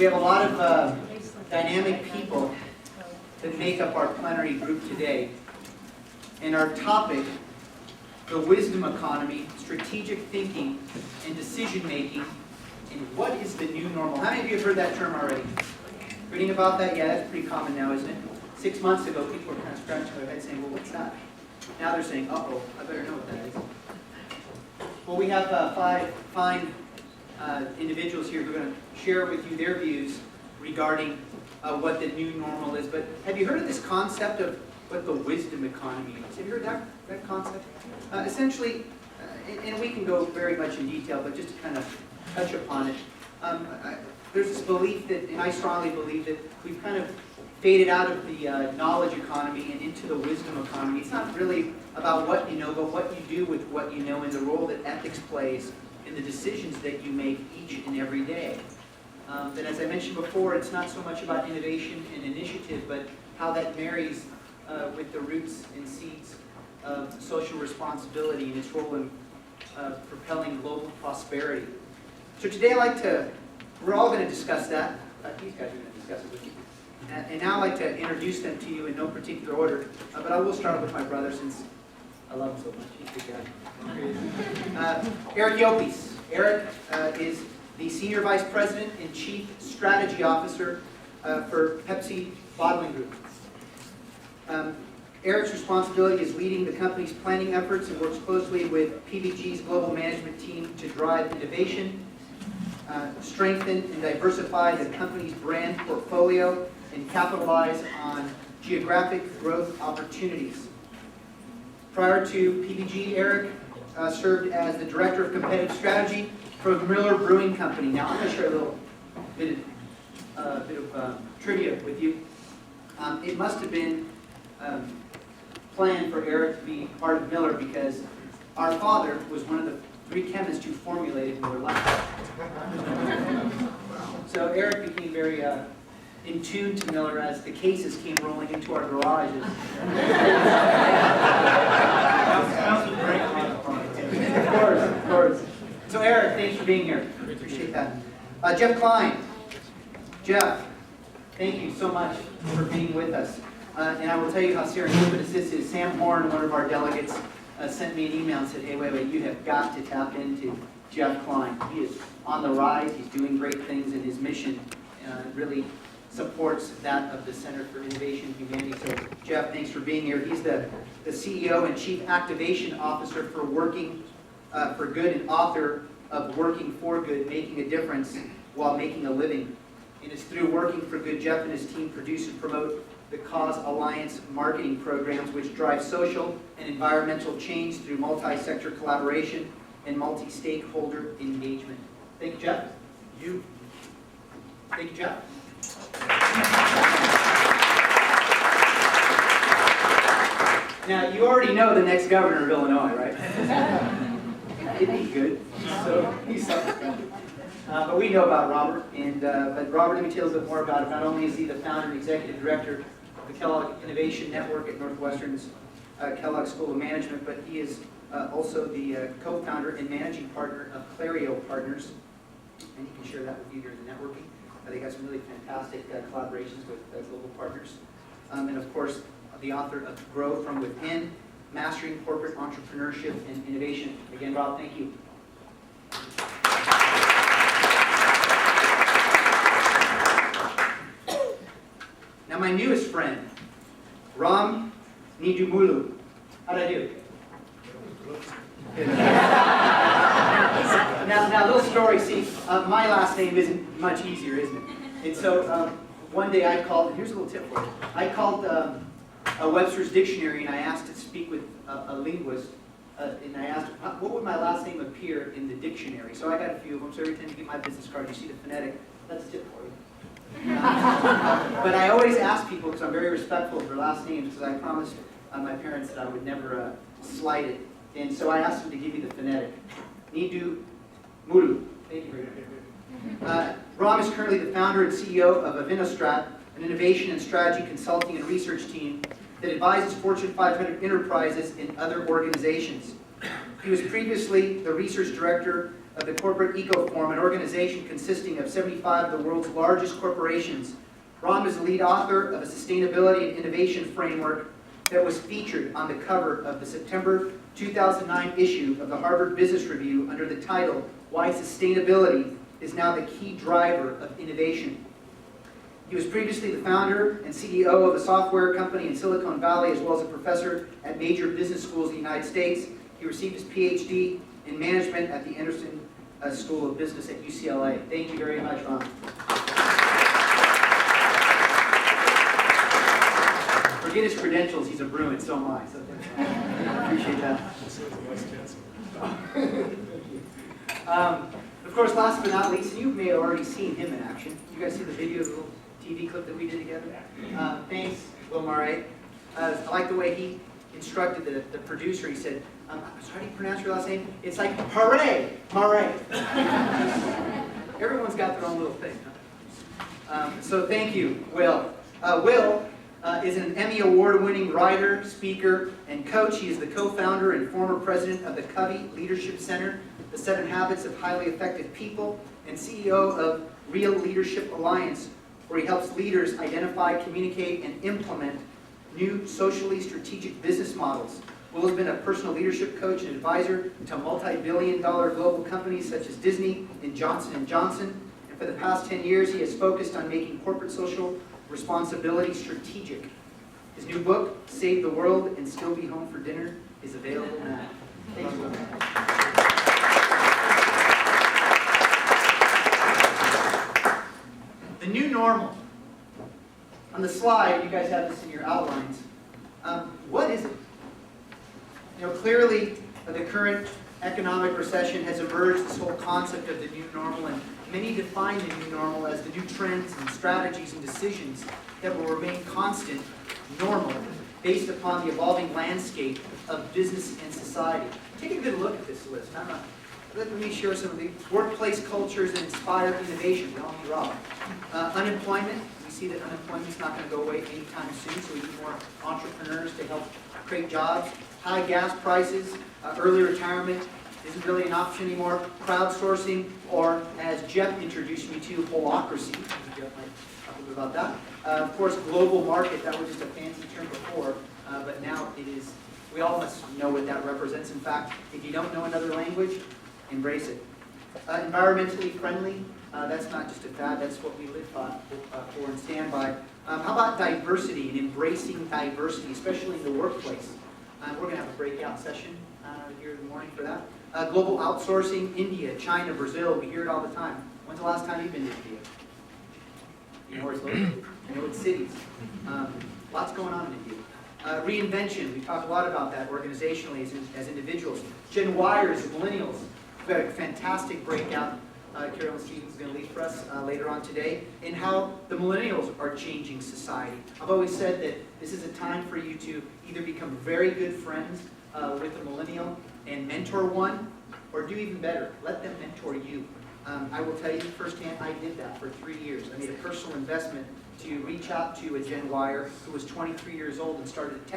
We have a lot of dynamic people that make up our plenary group today. And our topic, the wisdom economy, strategic thinking, and decision making, and what is the new normal? How many of you have heard that term already? Reading about that? Yeah, that's pretty common now, isn't it? 6 months ago, people were kind of scratching their heads saying, well, what's that? Now they're saying, uh-oh, I better know what that is. Well, we have five fine individuals here who are going to share with you their views regarding what the new normal is. But have you heard of this concept of what the wisdom economy is? Have you heard that concept? Essentially, and we can go very much in detail, but just to kind of touch upon it, there's this belief that, and I strongly believe that we've kind of faded out of the knowledge economy and into the wisdom economy. It's not really about what you know, but what you do with what you know and the role that ethics plays in the decisions that you make each and every day. And as I mentioned before, it's not so much about innovation and initiative, but how that marries with the roots and seeds of social responsibility and its role in propelling global prosperity. So today we're all going to discuss that. These guys are going to discuss it with you. And now I'd like to introduce them to you in no particular order. But I will start with my brother since I love him so much. He's a good guy. Eric Yopes. Eric is the Senior Vice President and Chief Strategy Officer for Pepsi Bottling Group. Eric's responsibility is leading the company's planning efforts and works closely with PBG's global management team to drive innovation, strengthen and diversify the company's brand portfolio, and capitalize on geographic growth opportunities. Prior to PBG, Eric served as the Director of Competitive Strategy for the Miller Brewing Company. Now, I'm going to share a little bit of trivia with you. It must have been planned for Eric to be part of Miller because our father was one of the 3 chemists who formulated Miller Lite. So Eric became very in tune to Miller as the cases came rolling into our garages. Of course. So Eric, thanks for being here. Appreciate that. Jeff Klein. Jeff, thank you so much for being with us. And I will tell you how serendipitous this is. Sam Horn, one of our delegates, sent me an email and said, hey, wait, you have got to tap into Jeff Klein. He is on the rise. He's doing great things, and his mission really supports that of the Center for Innovation and Humanity. So, Jeff, thanks for being here. He's the CEO and Chief Activation Officer for Working for Good and author of Working for Good, Making a Difference While Making a Living. And it's through Working for Good, Jeff and his team produce and promote the Cause Alliance marketing programs, which drive social and environmental change through multi-sector collaboration and multi-stakeholder engagement. Thank you, Jeff. Thank you, Jeff. Now, you already know the next governor of Illinois, right? Isn't he good? So he's something. But we know about Robert, but Robert, let me tell you a bit more about him. Not only is he the founder and executive director of the Kellogg Innovation Network at Northwestern's Kellogg School of Management, but he is also the co-founder and managing partner of Clario Partners, and he can share that with you during the networking. They got some really fantastic collaborations with global partners. And of course, the author of Grow From Within, Mastering Corporate Entrepreneurship and Innovation. Again, Rob, thank you. Now, my newest friend, Ram Nidumulu. How'd I do? Now, little story. See, my last name isn't much easier, isn't it? And so one day I called. Here's a little tip for you. I called a Webster's Dictionary and I asked to speak with a linguist, and I asked what would my last name appear in the dictionary. So I got a few of them. So every time you get my business card, you see the phonetic. That's a tip for you. But I always ask people because I'm very respectful of their last names because I promised my parents that I would never slight it. And so I asked them to give me the phonetic. Nidu Mulu. Thank you very much. Ram is currently the founder and CEO of Avinostrat, an innovation and strategy consulting and research team that advises Fortune 500 enterprises and other organizations. He was previously the research director of the Corporate Eco Forum, an organization consisting of 75 of the world's largest corporations. Ron was the lead author of a sustainability and innovation framework that was featured on the cover of the September 2009 issue of the Harvard Business Review under the title, "Why Sustainability is Now the Key Driver of Innovation." He was previously the founder and CEO of a software company in Silicon Valley, as well as a professor at major business schools in the United States. He received his PhD in management at the Anderson School of Business at UCLA. Thank you very much, Ron. Forget his credentials, he's a Bruin, so am I. So I appreciate that. Of course, last but not least, and you may have already seen him in action. You guys see the video, the little TV clip that we did together? Thanks, Will Murray. I like the way he instructed the producer. He said, how do you pronounce your last name? It's like, hooray, Murray. Everyone's got their own little thing. Huh? So thank you, Will. Will is an Emmy Award-winning writer, speaker, and coach. He is the co-founder and former president of the Covey Leadership Center, the 7 Habits of Highly Effective People, and CEO of Real Leadership Alliance, where he helps leaders identify, communicate, and implement new socially strategic business models. Will has been a personal leadership coach and advisor to multi-billion-dollar global companies such as Disney and Johnson & Johnson. And for the past 10 years, he has focused on making corporate social responsibility strategic. His new book, Save the World and Still Be Home for Dinner, is available now. Thanks, Will. The new normal. On the slide, you guys have this in your outlines. What is it? You know, clearly, the current economic recession has emerged, this whole concept of the new normal, and many define the new normal as the new trends and strategies and decisions that will remain constant, normal, based upon the evolving landscape of business and society. Take a good look at this list. Let me share some of the workplace cultures that inspire innovation. We all need Rob. Unemployment. We see that unemployment is not going to go away anytime soon, so we need more entrepreneurs to help create jobs. High gas prices, early retirement isn't really an option anymore. Crowdsourcing, or as Jeff introduced me to, holacracy. Jeff might talk a bit about that. Of course, global market. That was just a fancy term before, but now it is. We all must know what that represents. In fact, if you don't know another language, embrace it. Environmentally friendly. That's not just a fad. That's what we live for and stand by. How about diversity and embracing diversity, especially in the workplace? We're going to have a breakout session here in the morning for that. Global outsourcing, India, China, Brazil, we hear it all the time. When's the last time you've been to India? You know where it's located? You know its cities. Lots going on in India. Reinvention, we talk a lot about that organizationally as individuals. Gen Yers, millennials, we've got a fantastic breakout. Carolyn Stevens is going to lead for us later on today, in how the millennials are changing society. I've always said that this is a time for you to either become very good friends with a millennial and mentor one, or do even better, let them mentor you. I will tell you firsthand, I did that for 3 years. I made a personal investment to reach out to a Gen Yer who was 23 years old and started a tech